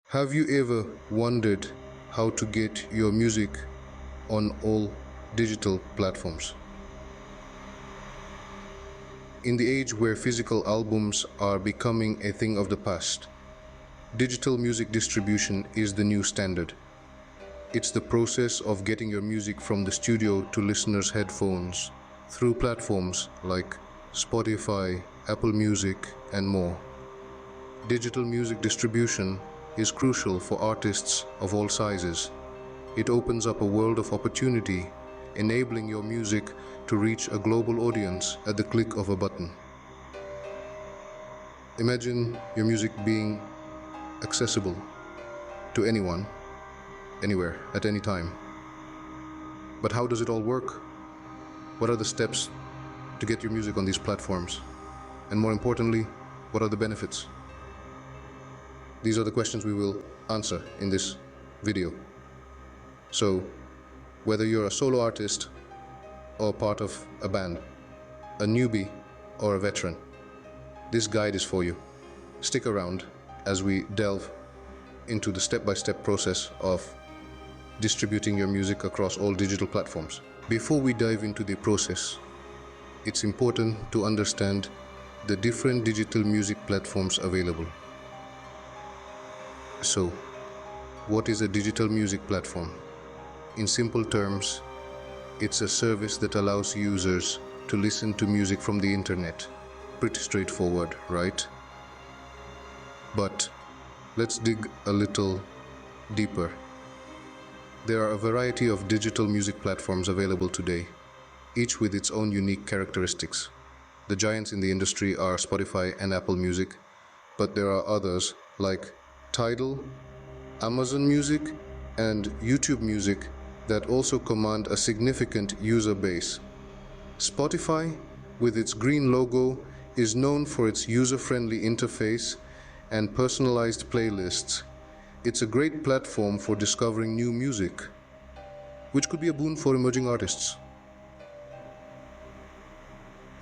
Have you ever wondered how to get your music on all digital platforms? In the age where physical albums are becoming a thing of the past, digital music distribution is the new standard. It's the process of getting your music from the studio to listeners' headphones through platforms like Spotify, Apple Music, and more. Digital music distribution is crucial for artists of all sizes. It opens up a world of opportunity, enabling your music to reach a global audience at the click of a button. Imagine your music being accessible to anyone, anywhere, at any time. But how does it all work? What are the steps to get your music on these platforms? And more importantly, what are the benefits? These are the questions we will answer in this video. So, whether you're a solo artist or part of a band, a newbie or a veteran, this guide is for you. Stick around as we delve into the step-by-step process of distributing your music across all digital platforms. Before we dive into the process, it's important to understand the different digital music platforms available. So, what is a digital music platform? In simple terms, it's a service that allows users to listen to music from the internet. Pretty straightforward, right? But let's dig a little deeper. There are a variety of digital music platforms available today, each with its own unique characteristics. The giants in the industry are Spotify and Apple Music, but there are others like Tidal, Amazon Music, and YouTube Music that also command a significant user base. Spotify, with its green logo, is known for its user-friendly interface and personalized playlists. It's a great platform for discovering new music, which could be a boon for emerging artists.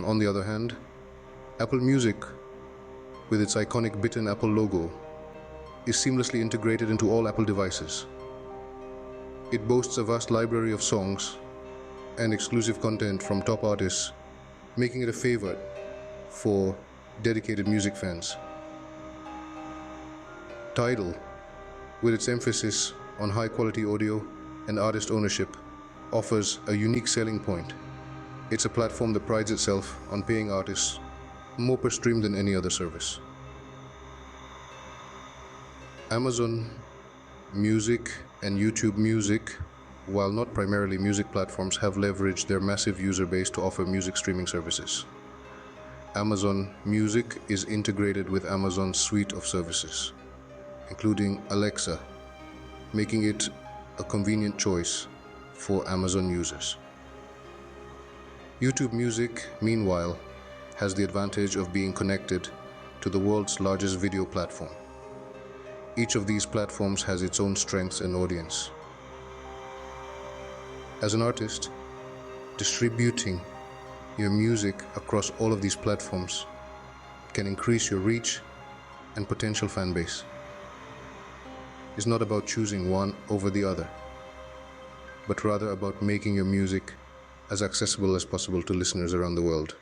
On the other hand, Apple Music, with its iconic bitten Apple logo, is seamlessly integrated into all Apple devices. It boasts a vast library of songs and exclusive content from top artists, making it a favorite for dedicated music fans. Tidal, with its emphasis on high-quality audio and artist ownership, offers a unique selling point. It's a platform that prides itself on paying artists more per stream than any other service. Amazon Music and YouTube Music, while not primarily music platforms, have leveraged their massive user base to offer music streaming services. Amazon Music is integrated with Amazon's suite of services, including Alexa, making it a convenient choice for Amazon users. YouTube Music, meanwhile, has the advantage of being connected to the world's largest video platform. Each of these platforms has its own strengths and audience. As an artist, distributing your music across all of these platforms can increase your reach and potential fan base. It's not about choosing one over the other, but rather about making your music as accessible as possible to listeners around the world.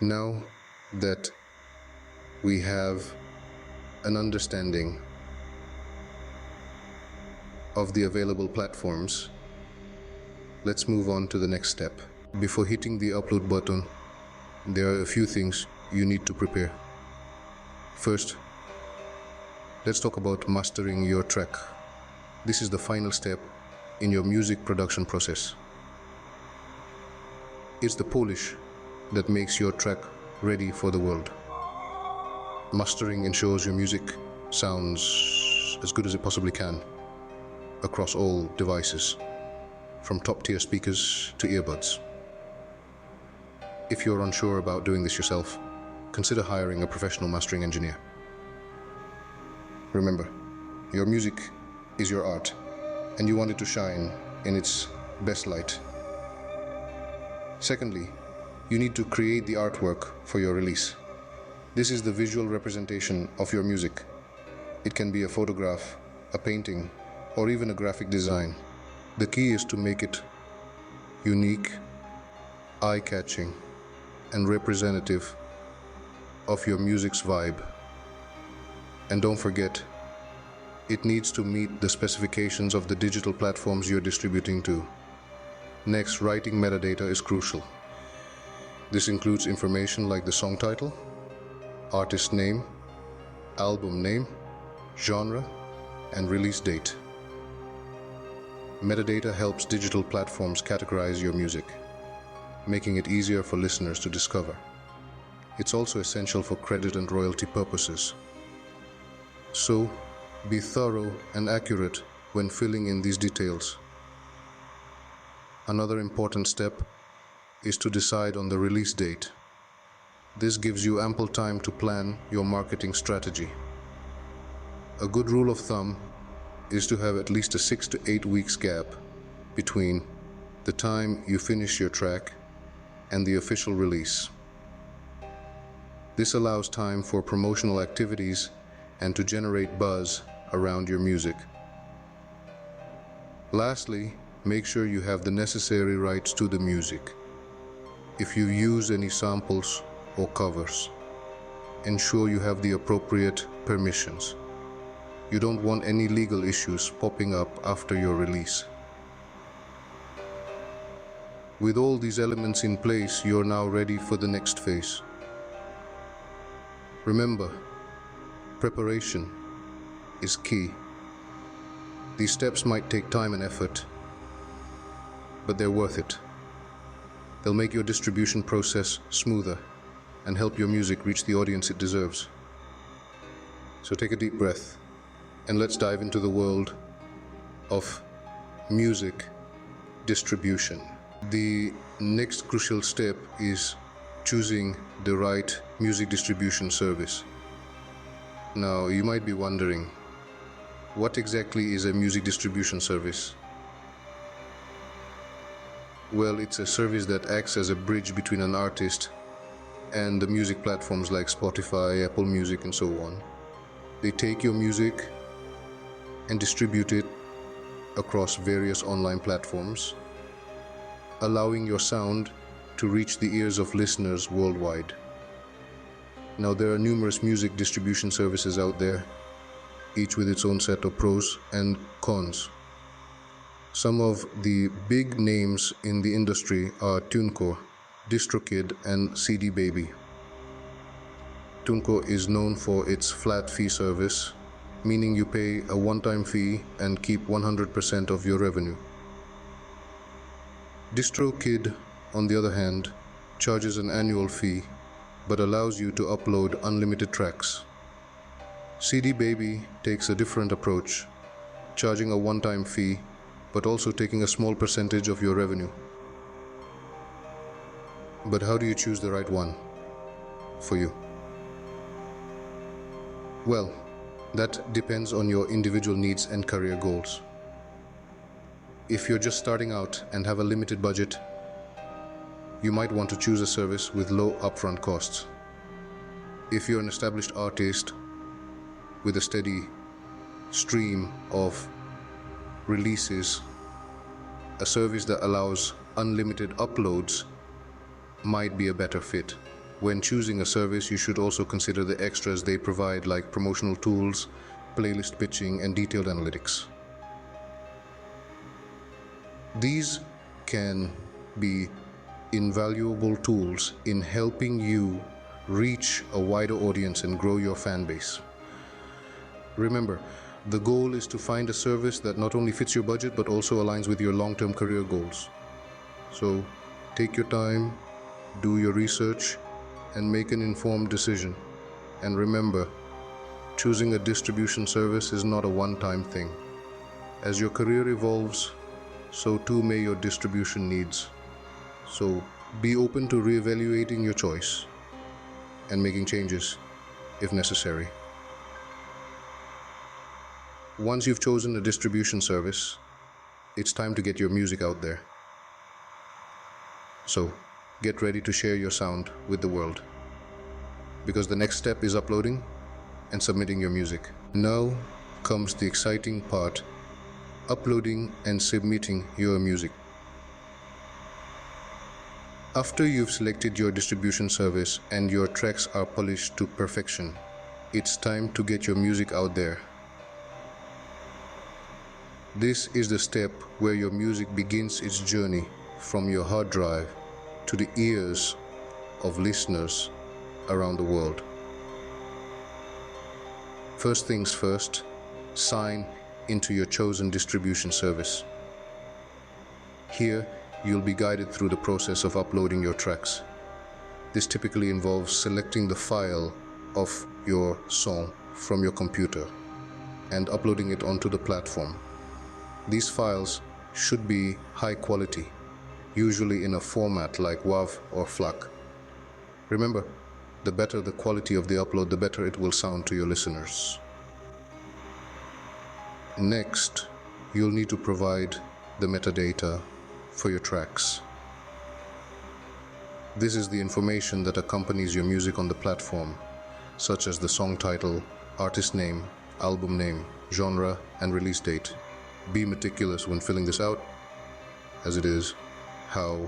Now that we have an understanding of the available platforms, let's move on to the next step. Before hitting the upload button, there are a few things you need to prepare. First, let's talk about mastering your track. This is the final step in your music production process. It's the polish that makes your track ready for the world. Mastering ensures your music sounds as good as it possibly can across all devices, from top-tier speakers to earbuds. If you're unsure about doing this yourself, consider hiring a professional mastering engineer. Remember, your music is your art, and you want it to shine in its best light. Secondly, you need to create the artwork for your release. This is the visual representation of your music. It can be a photograph, a painting, or even a graphic design. The key is to make it unique, eye-catching, and representative of your music's vibe. And don't forget, it needs to meet the specifications of the digital platforms you're distributing to. Next, writing metadata is crucial. This includes information like the song title, artist name, album name, genre, and release date. Metadata helps digital platforms categorize your music, making it easier for listeners to discover. It's also essential for credit and royalty purposes. So, be thorough and accurate when filling in these details. Another important step is to decide on the release date. This gives you ample time to plan your marketing strategy. A good rule of thumb is to have at least a 6 to 8 weeks gap between the time you finish your track and the official release. This allows time for promotional activities and to generate buzz around your music. Lastly, make sure you have the necessary rights to the music. If you use any samples or covers, ensure you have the appropriate permissions. You don't want any legal issues popping up after your release. With all these elements in place, you're now ready for the next phase. Remember, preparation is key. These steps might take time and effort, but they're worth it. They'll make your distribution process smoother and help your music reach the audience it deserves. So take a deep breath and let's dive into the world of music distribution. The next crucial step is choosing the right music distribution service. Now, you might be wondering, what exactly is a music distribution service? Well, it's a service that acts as a bridge between an artist and the music platforms like Spotify, Apple Music, and so on. They take your music and distribute it across various online platforms, allowing your sound to reach the ears of listeners worldwide. Now, there are numerous music distribution services out there, each with its own set of pros and cons. Some of the big names in the industry are TuneCore, DistroKid, and CD Baby. TuneCore is known for its flat fee service, meaning you pay a one-time fee and keep 100% of your revenue. DistroKid, on the other hand, charges an annual fee but allows you to upload unlimited tracks. CD Baby takes a different approach, charging a one-time fee but also taking a small percentage of your revenue. But how do you choose the right one for you? Well, that depends on your individual needs and career goals. If you're just starting out and have a limited budget, you might want to choose a service with low upfront costs. If you're an established artist with a steady stream of releases, a service that allows unlimited uploads might be a better fit. When choosing a service, you should also consider the extras they provide, like promotional tools, playlist pitching, and detailed analytics. These can be invaluable tools in helping you reach a wider audience and grow your fan base. Remember, the goal is to find a service that not only fits your budget but also aligns with your long-term career goals. So take your time, do your research, and make an informed decision. And remember, choosing a distribution service is not a one-time thing. As your career evolves, so too may your distribution needs. So be open to reevaluating your choice and making changes if necessary. Once you've chosen a distribution service, it's time to get your music out there. So get ready to share your sound with the world. because the next step is uploading and submitting your music. Now comes the exciting part: uploading and submitting your music. After you've selected your distribution service and your tracks are polished to perfection, it's time to get your music out there. This is the step where your music begins its journey from your hard drive to the ears of listeners around the world. First things first, sign into your chosen distribution service. Here, you'll be guided through the process of uploading your tracks. This typically involves selecting the file of your song from your computer and uploading it onto the platform. These files should be high quality, usually in a format like WAV or FLAC. Remember, the better the quality of the upload, the better it will sound to your listeners. Next, you'll need to provide the metadata for your tracks. This is the information that accompanies your music on the platform, such as the song title, artist name, album name, genre, and release date. Be meticulous when filling this out, as it is how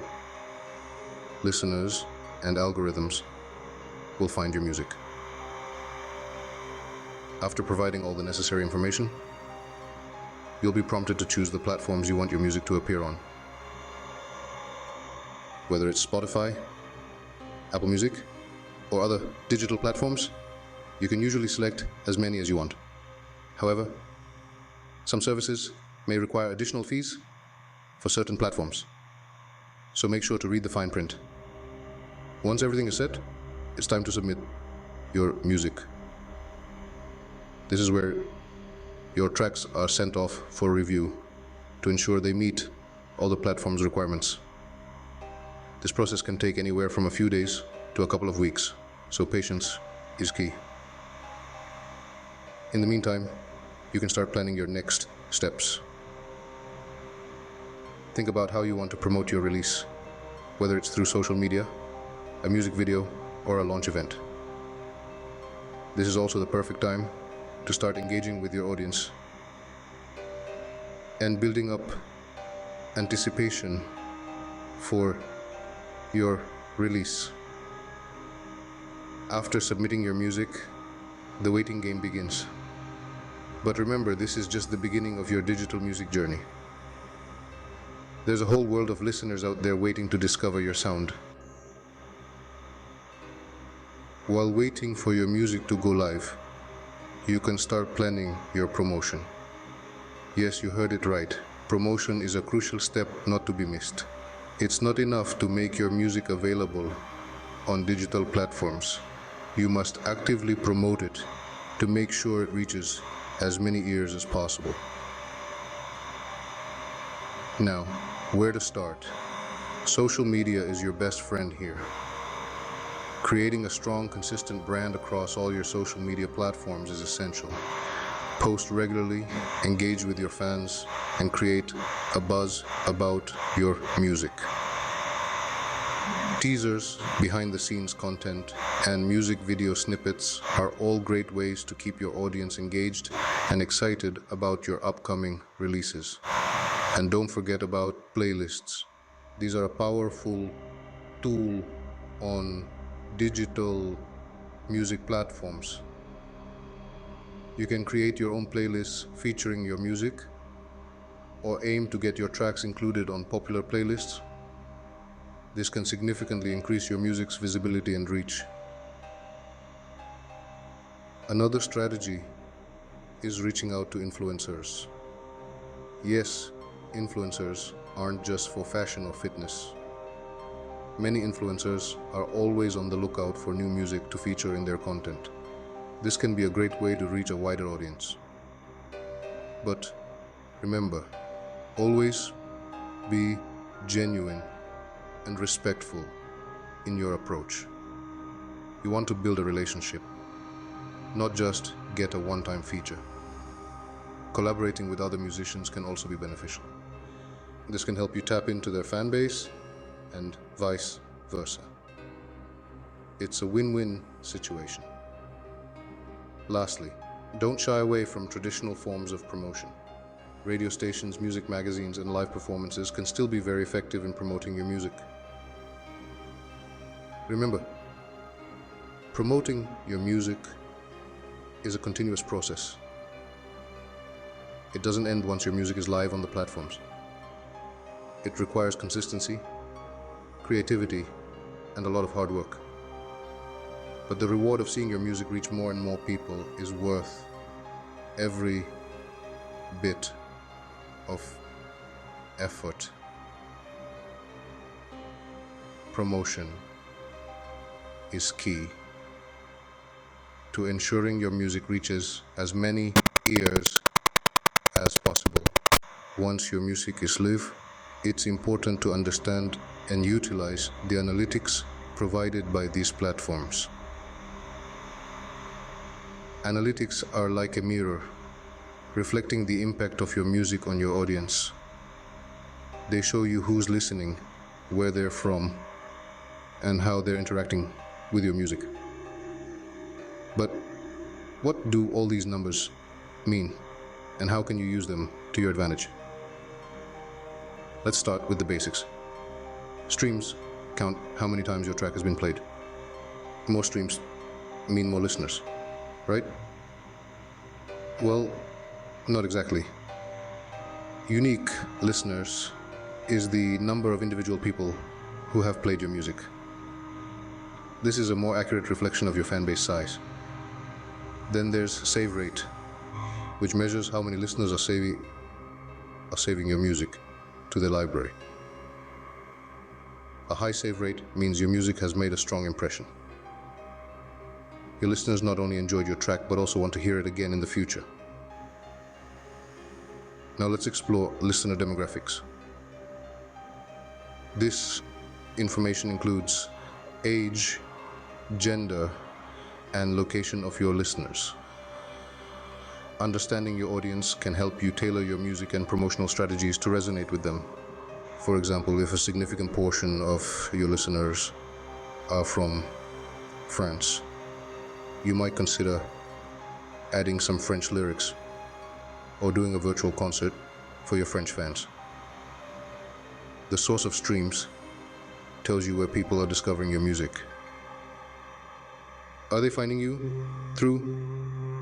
listeners and algorithms will find your music. After providing all the necessary information, you'll be prompted to choose the platforms you want your music to appear on. Whether it's Spotify, Apple Music, or other digital platforms, you can usually select as many as you want. However, some services may require additional fees for certain platforms, so make sure to read the fine print. Once everything is set, it's time to submit your music. This is where your tracks are sent off for review to ensure they meet all the platform's requirements. This process can take anywhere from a few days to a couple of weeks, so patience is key. In the meantime, you can start planning your next steps. Think about how you want to promote your release, whether it's through social media, a music video, or a launch event. This is also the perfect time to start engaging with your audience and building up anticipation for your release. After submitting your music, the waiting game begins. But remember, this is just the beginning of your digital music journey. There's a whole world of listeners out there waiting to discover your sound. While waiting for your music to go live, you can start planning your promotion. Yes, you heard it right. Promotion is a crucial step not to be missed. It's not enough to make your music available on digital platforms. You must actively promote it to make sure it reaches as many ears as possible. Now, where to start? Social media is your best friend here. Creating a strong, consistent brand across all your social media platforms is essential. Post regularly, engage with your fans, and create a buzz about your music. Teasers, behind-the-scenes content, and music video snippets are all great ways to keep your audience engaged and excited about your upcoming releases. And don't forget about playlists. These are a powerful tool on digital music platforms. You can create your own playlists featuring your music, or aim to get your tracks included on popular playlists. This can significantly increase your music's visibility and reach. Another strategy is reaching out to influencers. Yes, influencers aren't just for fashion or fitness. Many influencers are always on the lookout for new music to feature in their content. This can be a great way to reach a wider audience. But remember, always be genuine and respectful in your approach. You want to build a relationship, not just get a one-time feature. Collaborating with other musicians can also be beneficial. This can help you tap into their fan base and vice versa. It's a win-win situation. Lastly, don't shy away from traditional forms of promotion. Radio stations, music magazines, and live performances can still be very effective in promoting your music. Remember, promoting your music is a continuous process. It doesn't end once your music is live on the platforms. It requires consistency, creativity, and a lot of hard work. But the reward of seeing your music reach more and more people is worth every bit of effort. Promotion is key to ensuring your music reaches as many ears as possible. Once your music is live, it's important to understand and utilize the analytics provided by these platforms. Analytics are like a mirror, reflecting the impact of your music on your audience. They show you who's listening, where they're from, and how they're interacting with your music. But what do all these numbers mean, and how can you use them to your advantage? Let's start with the basics. Streams count how many times your track has been played. More streams mean more listeners, right? Well, not exactly. Unique listeners is the number of individual people who have played your music. This is a more accurate reflection of your fan base size. Then there's save rate, which measures how many listeners are saving your music to their library. A high save rate means your music has made a strong impression. Your listeners not only enjoyed your track, but also want to hear it again in the future. Now let's explore listener demographics. This information includes age, gender, and location of your listeners. Understanding your audience can help you tailor your music and promotional strategies to resonate with them. For example, if a significant portion of your listeners are from France, you might consider adding some French lyrics or doing a virtual concert for your French fans. The source of streams tells you where people are discovering your music. Are they finding you through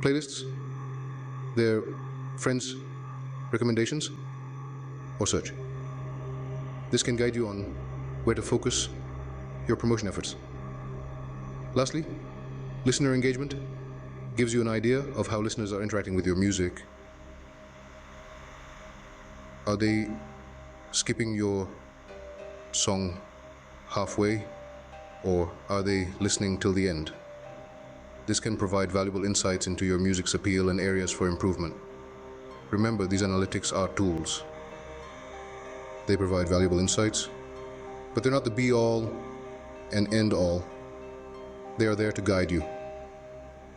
playlists, their friends' recommendations, or search? This can guide you on where to focus your promotion efforts. Lastly, listener engagement gives you an idea of how listeners are interacting with your music. Are they skipping your song halfway, or are they listening till the end? This can provide valuable insights into your music's appeal and areas for improvement. Remember, these analytics are tools. They provide valuable insights, but they're not the be-all and end-all. They are there to guide you,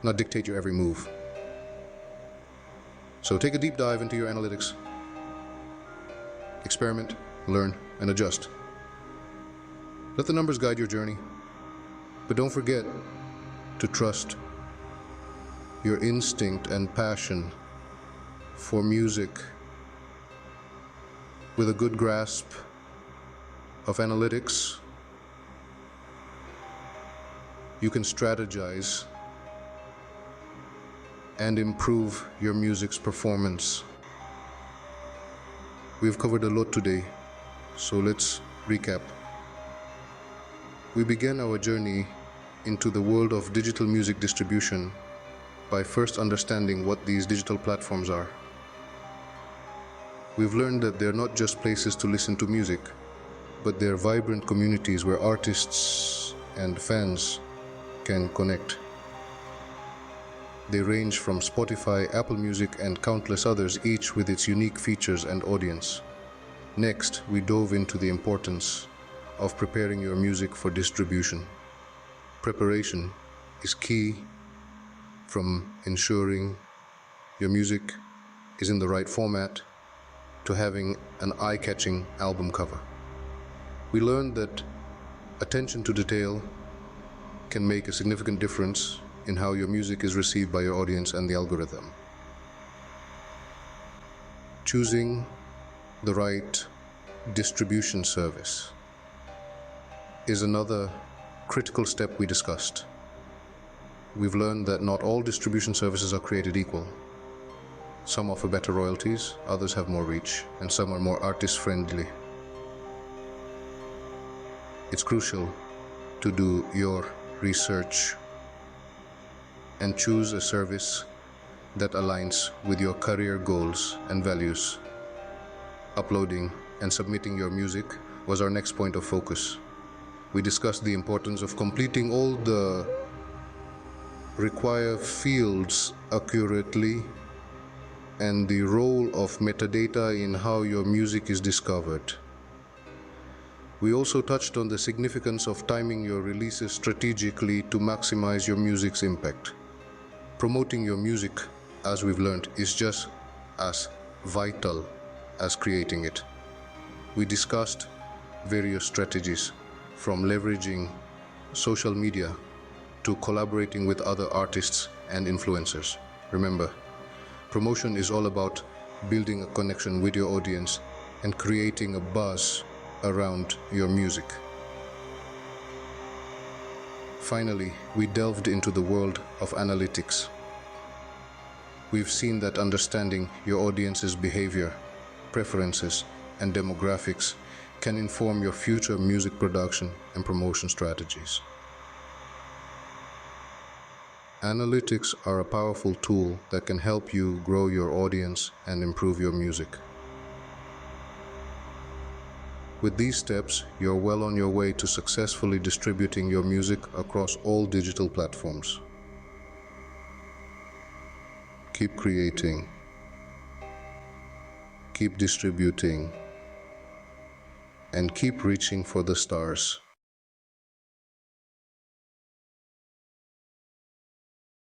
not dictate your every move. So take a deep dive into your analytics. Experiment, learn, and adjust. Let the numbers guide your journey, but don't forget to trust your instinct and passion for music. With a good grasp of analytics, you can strategize and improve your music's performance. We've covered a lot today, so let's recap. We began our journey into the world of digital music distribution by first understanding what these digital platforms are. We've learned that they're not just places to listen to music, but they're vibrant communities where artists and fans can connect. They range from Spotify, Apple Music, and countless others, each with its unique features and audience. Next, we dove into the importance of preparing your music for distribution. Preparation is key, from ensuring your music is in the right format to having an eye-catching album cover. We learned that attention to detail can make a significant difference in how your music is received by your audience and the algorithm. Choosing the right distribution service is another critical step we discussed. We've learned that not all distribution services are created equal. Some offer better royalties, others have more reach, and some are more artist-friendly. It's crucial to do your research and choose a service that aligns with your career goals and values. Uploading and submitting your music was our next point of focus. We discussed the importance of completing all the required fields accurately and the role of metadata in how your music is discovered. We also touched on the significance of timing your releases strategically to maximize your music's impact. Promoting your music, as we've learned, is just as vital as creating it. We discussed various strategies, from leveraging social media to collaborating with other artists and influencers. Remember, promotion is all about building a connection with your audience and creating a buzz around your music. Finally, we delved into the world of analytics. We've seen that understanding your audience's behavior, preferences, and demographics can inform your future music production and promotion strategies. Analytics are a powerful tool that can help you grow your audience and improve your music. With these steps, you're well on your way to successfully distributing your music across all digital platforms. Keep creating, keep distributing, and keep reaching for the stars.